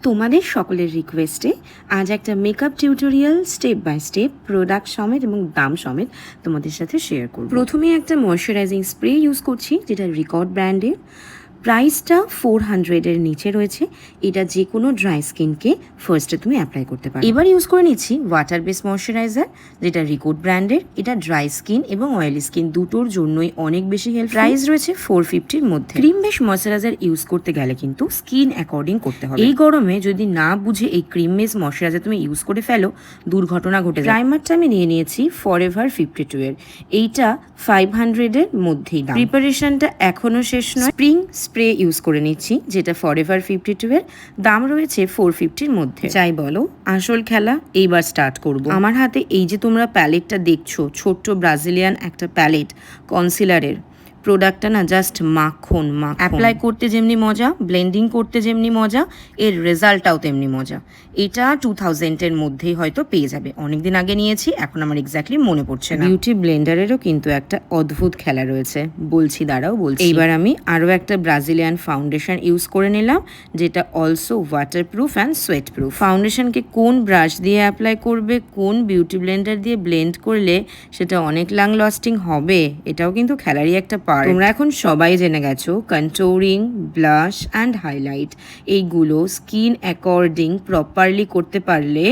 তোমাদের সকলের রিকোয়েস্টে আজ একটা makeup tutorial step by step product সমেত এবং দাম সমেত তোমাদের সাথে শেয়ার করব। প্রথমে একটা ময়শ্চারাইজিং স্প্রে ইউজ করছি, যেটা রিকর্ড ব্র্যান্ডের। প্রাইসটা 400-এর নিচে রয়েছে। এটা যে কোনো ড্রাই স্কিনকে ফার্স্টে তুমি অ্যাপ্লাই করতে পারো। এবার ইউজ করে নিচ্ছি ওয়াটার বেস ময়শ্চারাইজার, যেটা রিকর্ড ব্র্যান্ডের। এটা ড্রাই স্কিন এবং অয়েলি স্কিন দুটোর জন্যই অনেক বেশি হেল্প। প্রাইস রয়েছে 450-র মধ্যে। ক্রিম বেস ময়শ্চারাইজার ইউজ করতে গেলে কিন্তু স্কিন অ্যাকর্ডিং করতে হবে। এই গরমে যদি না বুঝে এই ক্রিম বেস ময়শ্চারাইজার তুমি ইউজ করে ফেলো, দুর্ঘটনা ঘটে যায়। প্রাইমারটা আমি নিয়ে নিয়েছি ফরএভার 52-এর। এইটা 500-এর মধ্যেই দাম। প্রিপারেশনটা এখনো শেষ নয়। স্প্রিং স্প্রে ইউজ করে নিচ্ছি, যেটা ফরএভার 52-এর। দাম রয়েছে 450-র মধ্যে। যাই বলো, আসল খেলা এইবার স্টার্ট করব। আমার হাতে এই যে তোমরা প্যালেটটা দেখছো, ছোট্ট ব্রাজিলিয়ান একটা প্যালেট কনসিলারের। প্রোডাক্টটা না জাস্ট মাখন। অ্যাপ্লাই করতে যেমনি মজা, ব্লেন্ডিং করতে যেমনি মজা, এর রেজাল্টটাও তেমনি মজা। এটা 2000-এর মধ্যেই হয়তো পেয়ে যাবে। অনেকদিন আগে নিয়েছি, এখন আমার এক্স্যাক্টলি মনে পড়ছে না। বিউটি ব্লেন্ডারেরও কিন্তু একটা অদ্ভুত খেলা রয়েছে, বলছি দাঁড়াও বলছি। এইবার আমি আরও একটা ব্রাজিলিয়ান ফাউন্ডেশন ইউজ করে নিলাম, যেটা also waterproof and sweat proof. ফাউন্ডেশনকে কোন ব্রাশ দিয়ে অ্যাপ্লাই করবে, কোন বিউটি ব্লেন্ডার দিয়ে ব্লেন্ড করলে সেটা অনেক লং লাস্টিং হবে, এটাও কিন্তু খেলারই একটা পার্ট। তোমরা এখন সবাই জেনে গেছো কন্ট্যুরিং, ব্লাশ অ্যান্ড হাইলাইট এইগুলো স্কিন অ্যাকর্ডিং প্রপারলি করতে পারলে